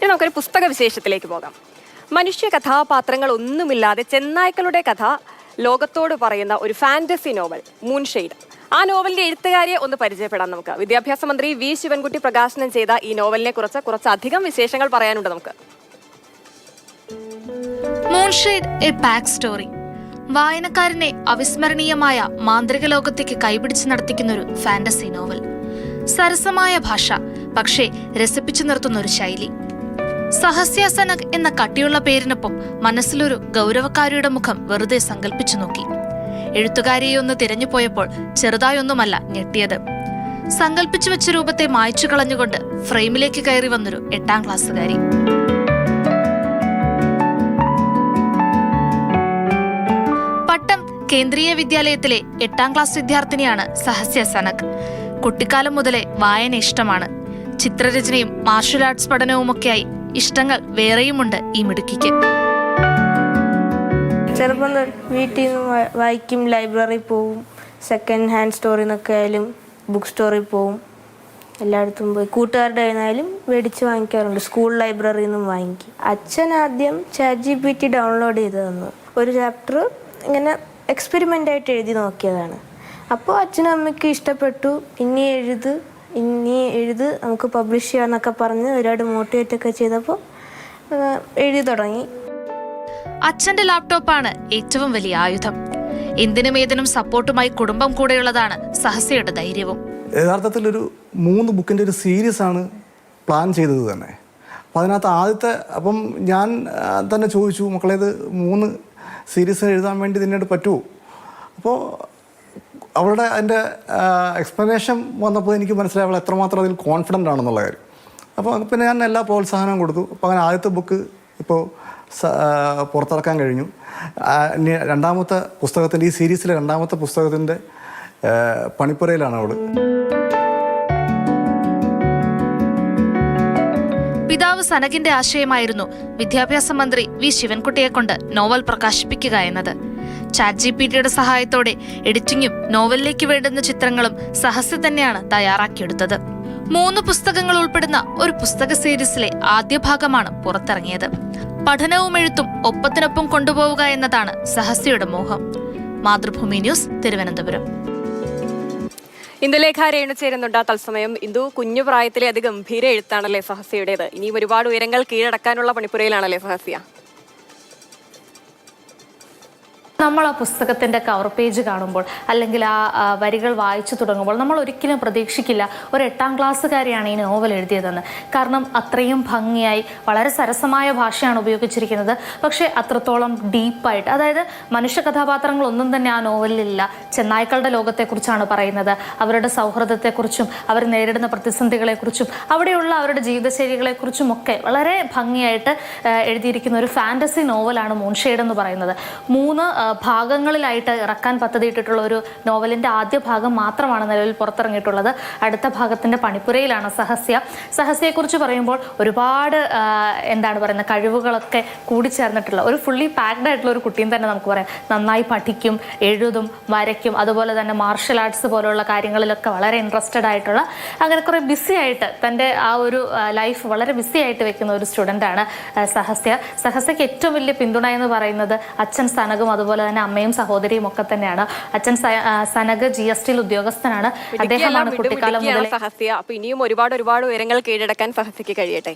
ഇനി നമുക്കൊരു പുസ്തക വിശേഷത്തിലേക്ക് പോകാം. മനുഷ്യ കഥാപാത്രങ്ങളൊന്നുമില്ലാതെ ചെന്നായ്ക്കളുടെ കഥ ലോകത്തോട് പറയുന്ന ഒരു ഫാന്റസി നോവൽ മൂൺഷെയ്ഡ്. ആ നോവലിന്റെ എഴുത്തുകാരിയെ ഒന്ന് പരിചയപ്പെടാം നമുക്ക്. വിദ്യാഭ്യാസ മന്ത്രി വി ശിവൻകുട്ടി പ്രകാശനം ചെയ്ത ഈ നോവലിനെ കുറിച്ച് കുറച്ചധികം വിശേഷങ്ങൾ പറയാനുണ്ട് നമുക്ക്. മൂൺഷെയ്ഡ് എ ബാക്ക് സ്റ്റോറി. വായനക്കാരനെ അവിസ്മരണീയമായ മാന്ത്രിക ലോകത്തേക്ക് കൈപിടിച്ച് നടത്തിക്കുന്ന ഒരു ഫാന്റസി നോവൽ. സരസമായ ഭാഷ, പക്ഷേ രസിപ്പിച്ചു നിർത്തുന്ന ഒരു ശൈലി. സഹസ്യ സനക് എന്ന കട്ടിയുള്ള പേരിനൊപ്പം മനസ്സിലൊരു ഗൗരവക്കാരിയുടെ മുഖം വെറുതെ സങ്കല്പിച്ചു നോക്കി. എഴുത്തുകാരിയെ ഒന്ന് തിരഞ്ഞുപോയപ്പോൾ ചെറുതായൊന്നുമല്ല ഞെട്ടിയത്. സങ്കല്പിച്ചു വെച്ച രൂപത്തെ മായ്ച്ചു കളഞ്ഞുകൊണ്ട് ഫ്രെയിമിലേക്ക് കയറി വന്നൊരു 8ാം ക്ലാസ്സുകാരി. പട്ടം കേന്ദ്രീയ വിദ്യാലയത്തിലെ 8ാം ക്ലാസ് വിദ്യാർത്ഥിനിയാണ് സഹസ്യ സനക്. കുട്ടിക്കാലം മുതലേ വായന ഇഷ്ടമാണ്. ചിത്രരചനയും മാർഷൽ ആർട്സ് പഠനവുമൊക്കെയായി ഇഷ്ടങ്ങൾ വേറെയുമുണ്ട് ഈ മിടുക്കിക്ക്. ചിലപ്പോൾ വീട്ടിൽ നിന്ന് വായിക്കും, ലൈബ്രറി പോവും, സെക്കൻഡ് ഹാൻഡ് സ്റ്റോറിൽ നിന്നൊക്കെ ആയാലും ബുക്ക് സ്റ്റോറിൽ പോവും, എല്ലായിടത്തും പോയി കൂട്ടുകാരുടെ ആയാലും മേടിച്ച് വാങ്ങിക്കാറുണ്ട്. സ്കൂൾ ലൈബ്രറിയിൽ നിന്നും വാങ്ങിക്കും. അച്ഛൻ ആദ്യം ChatGPT ഡൗൺലോഡ് ചെയ്ത് തന്നു. ഒരു ചാപ്റ്റർ ഇങ്ങനെ എക്സ്പെരിമെൻ്റ് ആയിട്ട് എഴുതി നോക്കിയതാണ്. അപ്പോൾ അച്ഛനും അമ്മയ്ക്ക് ഇഷ്ടപ്പെട്ടു. ഇനി എഴുത് നമുക്ക് പബ്ലിഷ് ചെയ്യാമെന്നൊക്കെ പറഞ്ഞ് ഒരുപാട് മോട്ടിവേറ്റ് ഒക്കെ ചെയ്തപ്പോൾ എഴുതി തുടങ്ങി. അച്ഛന്റെ ലാപ്ടോപ്പാണ് ഏറ്റവും വലിയ ആയുധം. എന്തിനും ഏതിനും സപ്പോർട്ടുമായി കുടുംബം കൂടെയുള്ളതാണ് സഹസ്യയുടെ ധൈര്യവും. യഥാർത്ഥത്തിൽ ഒരു 3 ബുക്കിൻ്റെ ഒരു സീരീസ് ആണ് പ്ലാൻ ചെയ്തത് തന്നെ. അപ്പോൾ അതിനകത്ത് ആദ്യത്തെ ഞാൻ തന്നെ ചോദിച്ചു, മക്കളെ ഇത് 3 സീരീസ് എഴുതാൻ വേണ്ടി ഇതിനോട് പറ്റുമോ? അപ്പോൾ അവളുടെ അതിൻ്റെ എക്സ്പ്ലനേഷൻ വന്നപ്പോൾ എനിക്ക് മനസ്സിലായി അവൾ എത്രമാത്രം അതിൽ കോൺഫിഡൻ്റ് ആണെന്നുള്ള കാര്യം. അപ്പോൾ പിന്നെ ഞാൻ എല്ലാ പ്രോത്സാഹനവും കൊടുത്തു. അപ്പോൾ അങ്ങനെ ആദ്യത്തെ ബുക്ക് ഇപ്പോൾ പുറത്തിറക്കാൻ കഴിഞ്ഞു. ഇനി 2ാമത്തെ പുസ്തകത്തിൻ്റെ, ഈ സീരീസിലെ 2ാമത്തെ പുസ്തകത്തിൻ്റെ പണിപ്പുരയിലാണ് അവൾ. പിതാവ് സനകിന്റെ ആശയമായിരുന്നു വിദ്യാഭ്യാസ മന്ത്രി വി ശിവൻകുട്ടിയെ കൊണ്ട് നോവൽ പ്രകാശിപ്പിക്കുക എന്നത്. ChatGPTയുടെ സഹായത്തോടെ എഡിറ്റിംഗും നോവലിലേക്ക് വേണ്ടുന്ന ചിത്രങ്ങളും സഹസ്യ തന്നെയാണ് തയ്യാറാക്കിയെടുത്തത്. 3 പുസ്തകങ്ങൾ ഉൾപ്പെടുന്ന ഒരു പുസ്തക സീരീസിലെ ആദ്യ ഭാഗമാണ് പുറത്തിറങ്ങിയത്. പഠനവും എഴുത്തും ഒപ്പത്തിനൊപ്പം കൊണ്ടുപോവുക എന്നതാണ് സഹസ്യയുടെ മോഹം. മാതൃഭൂമി ന്യൂസ്, തിരുവനന്തപുരം. ഇന്ദുലേഖ രേണു ചേരുന്നുണ്ട് തത്സമയം. ഇന്ദു, കുഞ്ഞു പ്രായത്തിലെ അതിഗംഭീര എഴുത്താണല്ലേ സഹസ്യയുടേത്. ഇനിയും ഒരുപാട് ഉയരങ്ങൾ കീഴടക്കാനുള്ള പണിപ്പുരയിലാണല്ലേ സഹസ്യ? നമ്മൾ ആ പുസ്തകത്തിൻ്റെ കവർ പേജ് കാണുമ്പോൾ അല്ലെങ്കിൽ ആ വരികൾ വായിച്ചു തുടങ്ങുമ്പോൾ നമ്മൾ ഒരിക്കലും പ്രതീക്ഷിക്കില്ല ഒരു 8ാം ക്ലാസ്സുകാരിയാണ് ഈ നോവൽ എഴുതിയതെന്ന്. കാരണം അത്രയും ഭംഗിയായി വളരെ സരസമായ ഭാഷയാണ് ഉപയോഗിച്ചിരിക്കുന്നത്. പക്ഷേ അത്രത്തോളം ഡീപ്പായിട്ട്, അതായത് മനുഷ്യ കഥാപാത്രങ്ങളൊന്നും തന്നെ ആ നോവലിലില്ല. ചെന്നായ്ക്കളുടെ ലോകത്തെക്കുറിച്ചാണ് പറയുന്നത്. അവരുടെ സൗഹൃദത്തെക്കുറിച്ചും അവർ നേരിടുന്ന പ്രതിസന്ധികളെക്കുറിച്ചും അവിടെയുള്ള അവരുടെ ജീവിതശൈലികളെക്കുറിച്ചും ഒക്കെ വളരെ ഭംഗിയായിട്ട് എഴുതിയിരിക്കുന്ന ഒരു ഫാൻറ്റസി നോവലാണ് മൂൺഷെയ്ഡ് എന്ന് പറയുന്നത്. 3 ഭാഗങ്ങളിലായിട്ട് ഇറക്കാൻ പദ്ധതിയിട്ടിട്ടുള്ള ഒരു നോവലിൻ്റെ ആദ്യ ഭാഗം മാത്രമാണ് നിലവിൽ പുറത്തിറങ്ങിയിട്ടുള്ളത്. അടുത്ത ഭാഗത്തിൻ്റെ പണിപ്പുരയിലാണ് സഹസ്യയെക്കുറിച്ച് പറയുമ്പോൾ ഒരുപാട് കഴിവുകളൊക്കെ കൂടിച്ചേർന്നിട്ടുള്ള ഒരു ഫുള്ളി പാക്ഡ് ആയിട്ടുള്ള ഒരു കുട്ടിയും തന്നെ നമുക്ക് പറയാം. നന്നായി പഠിക്കും, എഴുതും, വരയ്ക്കും, അതുപോലെ തന്നെ മാർഷൽ ആർട്സ് പോലുള്ള കാര്യങ്ങളിലൊക്കെ വളരെ ഇൻട്രസ്റ്റഡ് ആയിട്ടുള്ള, അങ്ങനെ കുറേ ബിസി ആയിട്ട് തൻ്റെ ആ ഒരു ലൈഫ് വളരെ ബിസി ആയിട്ട് വെക്കുന്ന ഒരു സ്റ്റുഡൻ്റാണ് സഹസ്യയ്ക്ക് ഏറ്റവും വലിയ പിന്തുണ എന്ന് പറയുന്നത് അച്ഛൻ സനകും അതുപോലെ തന്നെ അമ്മയും സഹോദരിയും ഒക്കെ തന്നെയാണ്. അച്ഛൻ സനക് GSTയിൽ ഉദ്യോഗസ്ഥനാണ്. അദ്ദേഹമാണ് കുട്ടിക്കാലം മുതൽ സഹസ്യ. അപ്പൊ ഇനിയും ഒരുപാട് ഉയരങ്ങൾ കീഴടക്കാൻ സഹസ്യക്ക് കഴിയട്ടെ.